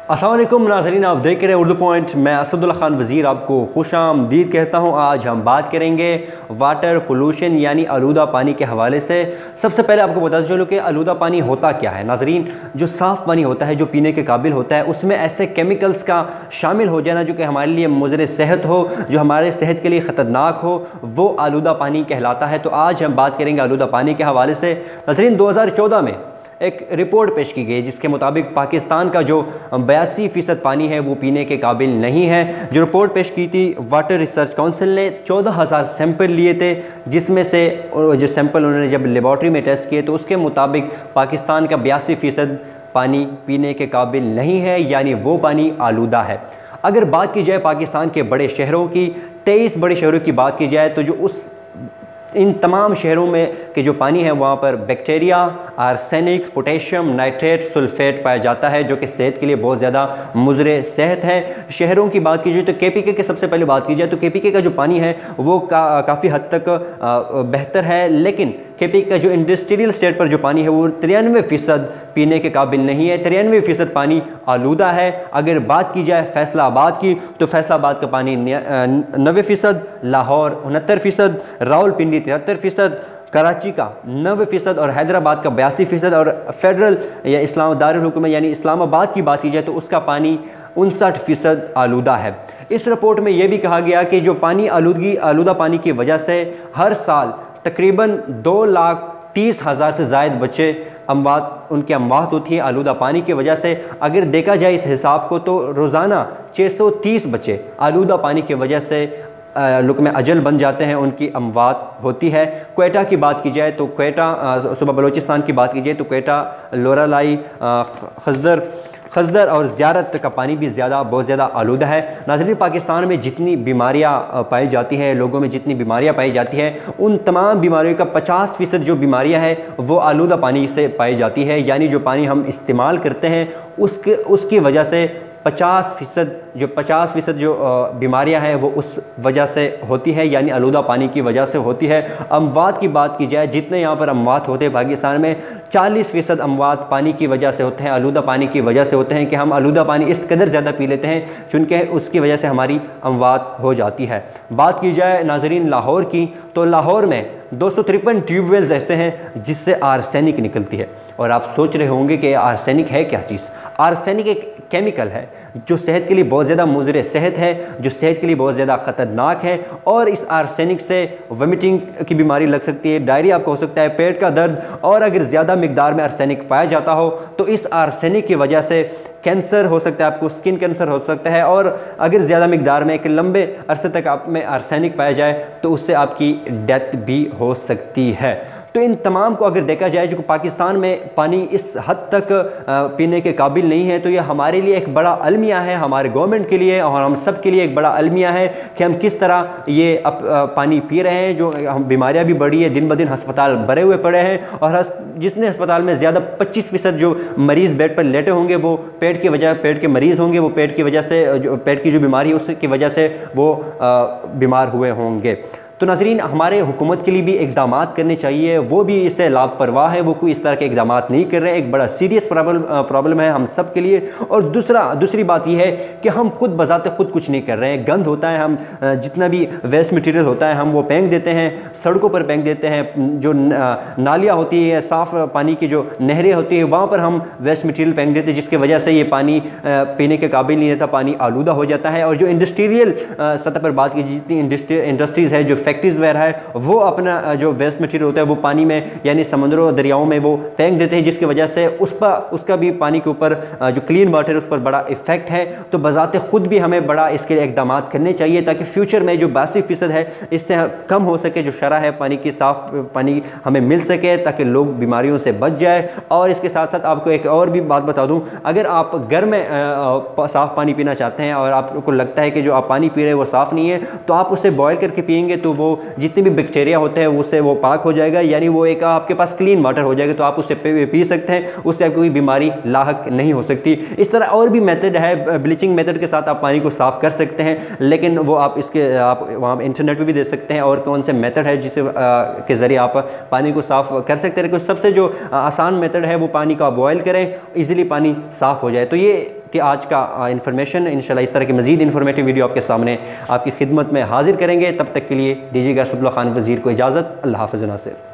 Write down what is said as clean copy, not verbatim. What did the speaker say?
अस्सलाम वालेकुम नाज़रीन, आप देख रहे हैं उर्दू पॉइंट। मैं असदुल्ला खान वज़ीर आपको खुशामदीद कहता हूं। आज हम बात करेंगे वाटर पोल्यूशन यानी आलूदा पानी के हवाले से। सबसे पहले आपको बताते चलो कि आलूदा पानी होता क्या है। नाज़रीन, जो साफ़ पानी होता है, जो पीने के काबिल होता है, उसमें ऐसे केमिकल्स का शामिल हो जाना जो कि हमारे लिए मुज़र सेहत हो, जो हमारे सेहत के लिए ख़तरनाक हो, वो आलूदा पानी कहलाता है। तो आज हम बात करेंगे आलूदा पानी के हवाले से। नाज़रीन, 2014 में एक रिपोर्ट पेश की गई जिसके मुताबिक पाकिस्तान का जो 82% पानी है वो पीने के काबिल नहीं है। जो रिपोर्ट पेश की थी वाटर रिसर्च काउंसिल ने 14,000 सैंपल लिए थे, जिसमें से जो सैंपल उन्होंने जब लेबॉर्ट्री में टेस्ट किए तो उसके मुताबिक पाकिस्तान का 82% पानी पीने के काबिल नहीं है, यानी वो पानी आलूदा है। अगर बात की जाए पाकिस्तान के बड़े शहरों की, 23 बड़े शहरों की बात की जाए तो जो इन तमाम शहरों में के जो पानी है वहाँ पर bacteria, arsenic, potassium nitrate, sulphate पाया जाता है, जो कि सेहत के लिए बहुत ज़्यादा मुज़र सेहत है। शहरों की बात की जाए तो केपीके की सबसे पहले बात की जाए तो केपीके का जो पानी है वो काफ़ी हद तक बेहतर है, लेकिन केपीके का जो इंडस्ट्रियल स्टेट पर जो पानी है वो 93% पीने के काबिल नहीं है। 93% पानी आलूदा है। अगर बात की जाए फैसलाबाद की तो फैसलाबाद का पानी 90%, लाहौर 69%, रावलपिंडी 73%, कराची का 90% और हैदराबाद का 82% और फेडरल या इस्लाम दारुल हुकूमत यानी इस्लामाबाद की बात की जाए तो उसका पानी 59% आलूदा है। इस रिपोर्ट में यह भी कहा गया कि जो पानी आलूदा पानी की वजह से हर साल तकरीबन 2,30,000 से ज़ायद बच्चे उनकी अमवात होती है आलूदा पानी की वजह से। अगर देखा जाए इस हिसाब को तो रोज़ाना 630 बच्चे आलूदा पानी की वजह से लुक़्मे अजल बन जाते हैं, उनकी अमवात होती है। क्वेटा की बात की जाए तो क्वेटा, सूबा बलोचिस्तान की बात की जाए तो क्वेटा, लोरालाई, खजदर और ज़ियारत का पानी भी बहुत ज़्यादा आलूदा है। नाज़रीन, पाकिस्तान में जितनी बीमारियाँ पाई जाती हैं, लोगों में जितनी बीमारियाँ पाई जाती हैं, उन तमाम बीमारियों का 50% जो बीमारियाँ हैं वो आलूदा पानी से पाई जाती है। यानी जो पानी हम इस्तेमाल करते हैं उसकी वजह से 50% जो बीमारियां हैं वो उस वजह से होती है, यानी आलूदा पानी की वजह से होती है। अमवात की बात की जाए, जितने यहाँ पर अमवात होते हैं पाकिस्तान में 40% अमवात पानी की वजह से होते हैं, आलूदा पानी की वजह से होते हैं कि हम आलूदा पानी इस कदर ज़्यादा पी लेते हैं चूँकि उसकी वजह से हमारी अमवात हो जाती है। बात की जाए नाज़रीन लाहौर की तो लाहौर में 253 ट्यूबवेल्स ऐसे हैं जिससे आर्सेनिक निकलती है। और आप सोच रहे होंगे कि आर्सेनिक है क्या चीज़। आर्सेनिक एक केमिकल है जो सेहत के लिए बहुत ज़्यादा मुज़र सेहत है, जो सेहत के लिए बहुत ज़्यादा ख़तरनाक है। और इस आर्सेनिक से वमिटिंग की बीमारी लग सकती है, डायरिया आपको हो सकता है, पेट का दर्द, और अगर ज़्यादा मिकदार में आर्सेनिक पाया जाता हो तो इस आर्सेनिक की वजह से कैंसर हो सकता है, आपको स्किन कैंसर हो सकता है। और अगर ज़्यादा मिकदार में एक लंबे अरसे तक आप में आर्सेनिक पाया जाए तो उससे आपकी डेथ भी हो सकती है। तो इन तमाम को अगर देखा जाए, जो पाकिस्तान में पानी इस हद तक पीने के काबिल नहीं है, तो ये हमारे लिए एक बड़ा अलमिया है, हमारे गवर्नमेंट के लिए और हम सब के लिए एक बड़ा अलमिया है कि हम किस तरह ये पानी पी रहे हैं। जो हम बीमारियां भी बढ़ी है, दिन ब दिन अस्पताल भरे हुए पड़े हैं, और जितने अस्पताल में ज़्यादा 25% जो मरीज़ बेड पर लेटे होंगे वो पेट के मरीज़ होंगे, वो पेट की वजह से, जो पेट की जो बीमारी है उसकी वजह से वो बीमार हुए होंगे। तो नाज़रीन, हमारे हुकूमत के लिए भी इक़दाम करने चाहिए, वो भी इससे लापरवाह है, वो कोई इस तरह के इक़दाम नहीं कर रहे हैं। एक बड़ा सीरियस प्रॉब्लम है हम सब के लिए। और दूसरी बात यह है कि हम खुद बजाते खुद कुछ नहीं कर रहे हैं। गंद होता है, हम जितना भी वेस्ट मटीरियल होता है हम वो फेंक देते हैं, सड़कों पर फेंक देते हैं। जो नालियाँ होती है, साफ़ पानी की जो नहरें होती हैं, वहाँ पर हम वेस्ट मटीरियल फेंक देते हैं, जिसकी वजह से ये पानी पीने के काबिल नहीं रहता, पानी आलूदा हो जाता है। और जो इंडस्ट्रियल सतह पर बात की, जितनी इंडस्ट्रीज़ है, जो फैक्ट्रीज वगैरह है, वो अपना जो वेस्ट मटेरियल होता है वो पानी में यानी समुद्रों दरियाओं में वो फेंक देते हैं, जिसकी वजह से उसका भी पानी के ऊपर जो क्लीन वाटर है उस पर बड़ा इफेक्ट है। तो बजाते खुद भी हमें बड़ा इसके लिए इकदाम करने चाहिए ताकि फ्यूचर में जो 82% है इससे कम हो सके, जो शरह है पानी की, साफ़ पानी हमें मिल सके ताकि लोग बीमारियों से बच जाए। और इसके साथ साथ आपको एक और भी बात बता दूँ, अगर आप घर में साफ़ पानी पीना चाहते हैं और आपको लगता है कि जो आप पानी पी रहे हैं वो साफ़ नहीं है, तो आप उसे बॉयल करके पियेंगे तो वो जितने भी बैक्टीरिया होते हैं उससे वो पाक हो जाएगा, यानी वो एक आपके पास क्लीन वाटर हो जाएगा, तो आप उससे पी सकते हैं, उससे आपको कोई बीमारी लाहक नहीं हो सकती। इस तरह और भी मेथड है, ब्लीचिंग मेथड के साथ आप पानी को साफ़ कर सकते हैं, लेकिन वो आप वहाँ इंटरनेट पर भी दे सकते हैं और कौन से मेथड है जिसे के ज़रिए आप पानी को साफ़ कर सकते हैं। लेकिन सबसे जो आसान मेथड है वो पानी को आप बॉयल करें, ईज़िली पानी साफ़ हो जाए। तो ये कि आज का इन्फॉर्मेशन। इंशाल्लाह इस तरह की मज़ीद इन्फॉर्मेटिव वीडियो आपके सामने आपकी खिदमत में हाजिर करेंगे। तब तक के लिए दीजिएगा असदुल्लाह खान वज़ीर को इजाज़त। अल्लाह हाफ़िज़ नासिर।